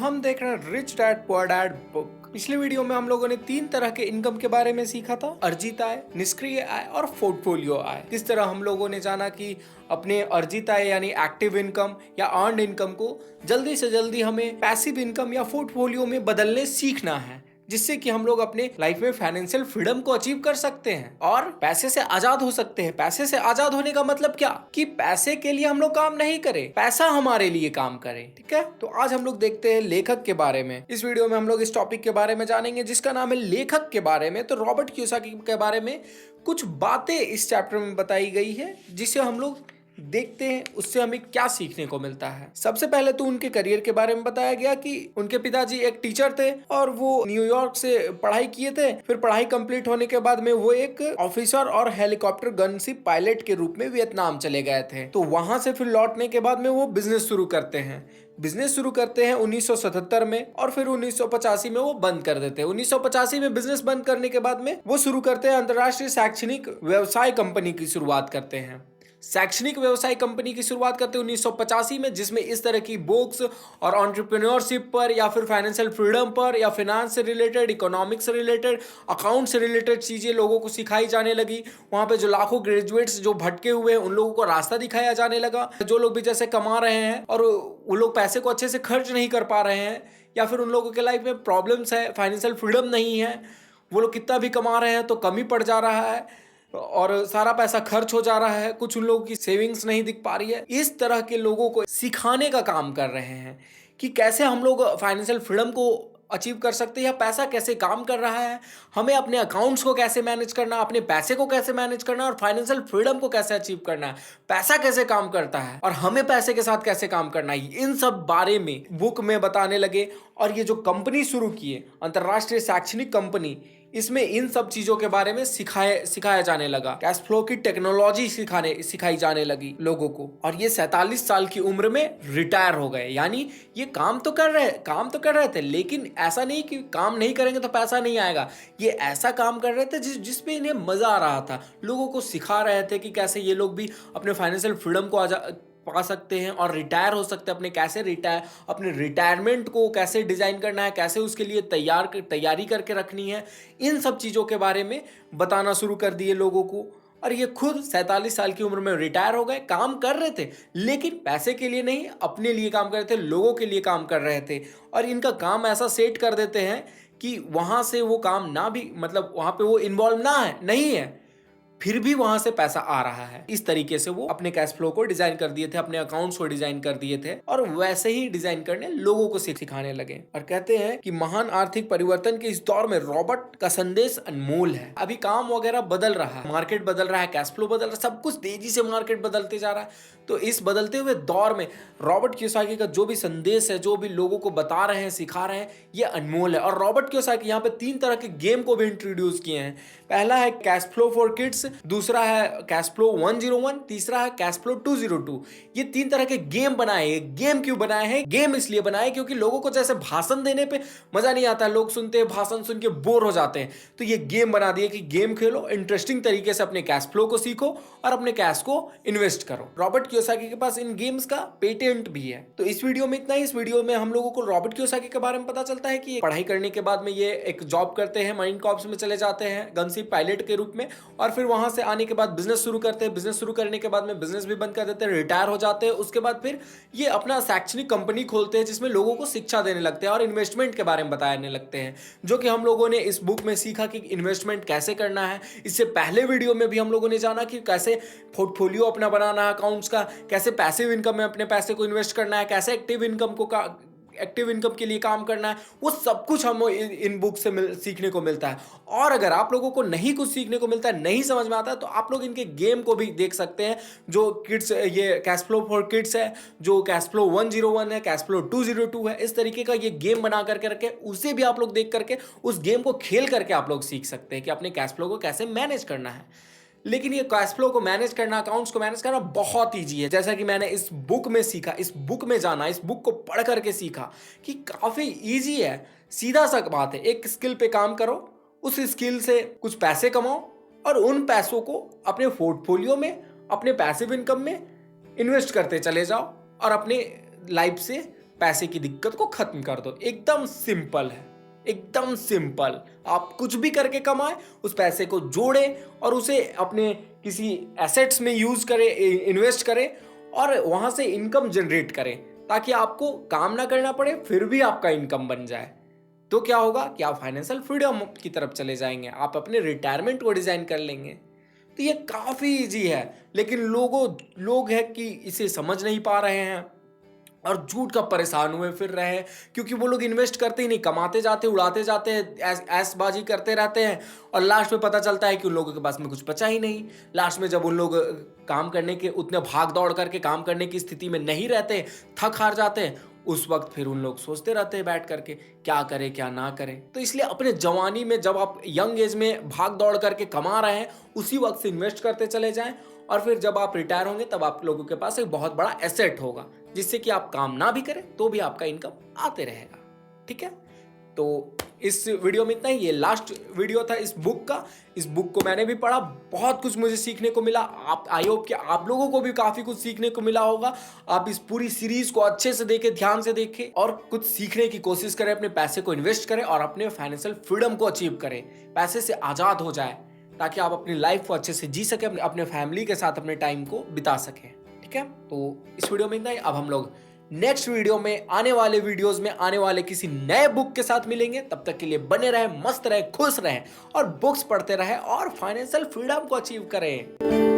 हम देख रहे हैं rich dad poor dad book. पिछले वीडियो में हम लोगों ने 3 तरह के इनकम के बारे में सीखा था, अर्जित आय, निष्क्रिय आय और पोर्टफोलियो आय। किस तरह हम लोगों ने जाना कि अपने अर्जित आय यानी एक्टिव इनकम या अर्नड इनकम को जल्दी से जल्दी हमें पैसिव इनकम या पोर्टफोलियो में बदलने सीखना है, जिससे कि हम लोग अपने लाइफ में फाइनेंशियल फ्रीडम को अचीव कर सकते हैं और पैसे से आजाद हो सकते हैं। पैसे से आजाद होने का मतलब क्या कि पैसे के लिए हम लोग काम नहीं करें, पैसा हमारे लिए काम करे। ठीक है, तो आज हम लोग देखते हैं लेखक के बारे में। इस वीडियो में हम लोग इस टॉपिक के बारे में जानेंगे जिसका नाम है लेखक के बारे में। तो रॉबर्ट कियोसाकी के बारे में कुछ बातें इस चैप्टर में बताई गई है जिसे हम लोग देखते हैं, उससे हमें क्या सीखने को मिलता है। सबसे पहले तो उनके करियर के बारे में बताया गया कि उनके पिताजी एक टीचर थे और वो न्यूयॉर्क से पढ़ाई किए थे। फिर पढ़ाई कंप्लीट होने के बाद में वो एक ऑफिसर और हेलीकॉप्टर गनशिप पायलट के रूप में वियतनाम चले गए थे। तो वहां से फिर लौटने के बाद में वो बिजनेस शुरू करते हैं। 1977 में और फिर 1985 में वो बंद कर देते हैं। 1985 में बिजनेस बंद करने के बाद में वो शुरू करते हैं अंतरराष्ट्रीय शैक्षणिक व्यवसाय कंपनी की शुरुआत करते हैं। शैक्षणिक व्यवसाय कंपनी की शुरुआत करते हैं 1985 में, जिसमें इस तरह की बुक्स और एंटरप्रेन्योरशिप पर या फिर फाइनेंशियल फ्रीडम पर या फिनांस से रिलेटेड, इकोनॉमिक्स से रिलेटेड, अकाउंट से रिलेटेड चीजें लोगों को सिखाई जाने लगी। वहां पे जो लाखों ग्रेजुएट्स जो भटके हुए हैं उन लोगों को रास्ता दिखाया जाने लगा। जो लोग भी जैसे कमा रहे हैं और वो लोग पैसे को अच्छे से खर्च नहीं कर पा रहे हैं या फिर उन लोगों के लाइफ में प्रॉब्लम्स है, फाइनेंशियल फ्रीडम नहीं है, वो लोग कितना भी कमा रहे हैं तो कम ही पड़ जा रहा है और सारा पैसा खर्च हो जा रहा है, कुछ उन लोगों की सेविंग्स नहीं दिख पा रही है। इस तरह के लोगों को सिखाने का काम कर रहे हैं कि कैसे हम लोग फाइनेंशियल फ्रीडम को अचीव कर सकते हैं या पैसा कैसे काम कर रहा है, हमें अपने अकाउंट्स को कैसे मैनेज करना, अपने पैसे को कैसे मैनेज करना और फाइनेंशियल फ्रीडम को कैसे अचीव करना है, पैसा कैसे काम करता है और हमें पैसे के साथ कैसे काम करना है, इन सब बारे में बुक में बताने लगे। और ये जो कंपनी शुरू की है अंतरराष्ट्रीय शैक्षणिक कंपनी, इसमें इन सब चीजों के बारे में सिखाया जाने लगा। कैश फ्लो की टेक्नोलॉजी सिखाई जाने लगी लोगों को। और ये 47 साल की उम्र में रिटायर हो गए। यानी ये काम तो कर रहे थे, लेकिन ऐसा नहीं कि काम नहीं करेंगे तो पैसा नहीं आएगा। ये ऐसा काम कर रहे थे जिसमें इन्हें मजा आ रहा था। लोगों को सिखा रहे थे कि कैसे ये लोग भी अपने फाइनेंशियल फ्रीडम को पा सकते हैं और रिटायर हो सकते हैं। अपने रिटायरमेंट को कैसे डिजाइन करना है, कैसे उसके लिए तैयारी करके रखनी है, इन सब चीजों के बारे में बताना शुरू कर दिए लोगों को। और ये खुद 47 साल की उम्र में रिटायर हो गए। काम कर रहे थे लेकिन पैसे के लिए नहीं, अपने लिए काम कर रहे थे, लोगों के लिए काम कर रहे थे। और इनका काम ऐसा सेट कर देते हैं कि वहां से वो काम ना भी, मतलब वहां पे वो इन्वॉल्व नहीं है, फिर भी वहां से पैसा आ रहा है। इस तरीके से वो अपने कैश फ्लो को डिजाइन कर दिए थे, अपने अकाउंट्स को डिजाइन कर दिए थे और वैसे ही डिजाइन करने लोगों को सिखाने लगे। और कहते हैं कि महान आर्थिक परिवर्तन के इस दौर में रॉबर्ट का संदेश अनमोल है। अभी काम वगैरह बदल रहा है, मार्केट बदल रहा है, कैश फ्लो बदल रहा है, सब कुछ तेजी से मार्केट बदलते जा रहा है। तो इस बदलते हुए दौर में रॉबर्ट कियोसाकी का जो भी संदेश है, जो भी लोगों को बता रहे हैं, सिखा रहे हैं, ये अनमोल है। और रॉबर्ट कियोसाकी यहाँ पे 3 तरह के गेम को भी इंट्रोड्यूस किए हैं। पहला है कैश फ्लो फॉर किड्स, दूसरा है कैश फ्लो 101, तीसरा है कैश फ्लो 202। ये 3 तरह के गेम बनाए हैं। गेम क्यों बनाए हैं? गेम इसलिए बनाए क्योंकि लोगों को जैसे भाषण देने पे मजा नहीं आता, लोग सुनते हैं भाषण सुन के बोर हो जाते हैं, तो ये गेम बना दिए कि गेम खेलो, इंटरेस्टिंग तरीके से अपने कैश फ्लो को सीखो और अपने कैश को इन्वेस्ट करो। रॉबर्ट कियोसाकी के पास इन गेम्स का पेटेंट भी है। तो इस वीडियो में इतना ही। इस वीडियो में हम लोगों को रॉबर्ट कियोसाकी के बारे में पता चलता है कि पढ़ाई करने के बाद में ये एक जॉब करते हैं, माइन कॉर्प्स में चले जाते हैं गनशिप पायलट के रूप में, और फिर वहां से आने के बाद बिजनेस शुरू करते हैं। बिजनेस शुरू करने के बाद में बिजनेस भी बंद कर देते हैं, रिटायर हो जाते हैं। उसके बाद फिर ये अपना शैक्षणिक कंपनी खोलते हैं जिसमें लोगों को शिक्षा देने लगते हैं और इन्वेस्टमेंट के बारे में बताने लगते हैं, जो कि हम लोगों ने इस बुक में सीखा कि इन्वेस्टमेंट कैसे करना है। इससे पहले वीडियो में भी हम लोगों ने जाना कि कैसे पोर्टफोलियो अपना बनाना है अकाउंट्स का, कैसे पैसिव इनकम में अपने पैसे को इन्वेस्ट करना है, कैसे एक्टिव इनकम के लिए काम करना है। वो सब कुछ हम इन बुक से सीखने को मिलता है। और अगर आप लोगों को नहीं कुछ सीखने को मिलता है, नहीं समझ में आता है, तो आप लोग इनके गेम को भी देख सकते हैं। जो किड्स, ये कैश फ्लो फॉर किड्स है, जो कैश फ्लो 101 है, कैश फ्लो 202 है, इस तरीके का ये गेम बना करके रखे, उसे भी आप लोग देख करके उस गेम को खेल करके आप लोग सीख सकते हैं कि अपने कैश फ्लो को कैसे मैनेज करना है। लेकिन ये कैश फ्लो को मैनेज करना, अकाउंट्स को मैनेज करना बहुत ईजी है। जैसा कि मैंने इस बुक में सीखा, इस बुक में जाना, इस बुक को पढ़ करके सीखा कि काफी ईजी है। सीधा सा बात है, एक स्किल पे काम करो, उस स्किल से कुछ पैसे कमाओ और उन पैसों को अपने पोर्टफोलियो में, अपने पैसिव इनकम में इन्वेस्ट करते चले जाओ और अपने लाइफ से पैसे की दिक्कत को खत्म कर दो। एकदम सिंपल है, एकदम सिंपल। आप कुछ भी करके कमाए, उस पैसे को जोड़े और उसे अपने किसी एसेट्स में यूज करें, इन्वेस्ट करें और वहां से इनकम जनरेट करें, ताकि आपको काम ना करना पड़े, फिर भी आपका इनकम बन जाए। तो क्या होगा कि आप फाइनेंशियल फ्रीडम की तरफ चले जाएंगे, आप अपने रिटायरमेंट को डिजाइन कर लेंगे। तो ये काफी इजी है, लेकिन लोग हैं कि इसे समझ नहीं पा रहे हैं और झूठ का परेशान हुए फिर रहे हैं, क्योंकि वो लोग इन्वेस्ट करते ही नहीं, कमाते जाते, उड़ाते जाते हैं, ऐशबाजी करते रहते हैं और लास्ट में पता चलता है कि उन लोगों के पास में कुछ बचा ही नहीं। लास्ट में जब उन लोग काम करने के उतने भाग दौड़ करके काम करने की स्थिति में नहीं रहते, थक हार जाते हैं, उस वक्त फिर उन लोग सोचते रहते हैं बैठ करके क्या करें क्या ना करें। तो इसलिए अपने जवानी में, जब आप यंग एज में भाग दौड़ करके कमा रहे हैं, उसी वक्त से इन्वेस्ट करते चले जाएं और फिर जब आप रिटायर होंगे तब आप लोगों के पास एक बहुत बड़ा एसेट होगा, जिससे कि आप काम ना भी करें तो भी आपका इनकम आते रहेगा। ठीक है, तो इस वीडियो में इतना ही। ये लास्ट वीडियो था इस बुक का। इस बुक को मैंने भी पढ़ा, बहुत कुछ मुझे सीखने को मिला। आप, आई होप कि आप लोगों को भी काफी कुछ सीखने को मिला होगा। आप इस पूरी सीरीज को अच्छे से देखें, ध्यान से देखें और कुछ सीखने की कोशिश करें, अपने पैसे को इन्वेस्ट करें और अपने फाइनेंशियल फ्रीडम को अचीव करें, पैसे से आजाद हो जाए, ताकि आप अपनी लाइफ को अच्छे से जी सके, अपने फैमिली के साथ अपने टाइम को बिता सकें। ठीक है, तो इस वीडियो में इतना ही। अब हम लोग नेक्स्ट वीडियो में, आने वाले वीडियोस में आने वाले किसी नए बुक के साथ मिलेंगे। तब तक के लिए बने रहें, मस्त रहें, खुश रहें और बुक्स पढ़ते रहें और फाइनेंशियल फ्रीडम को अचीव करें।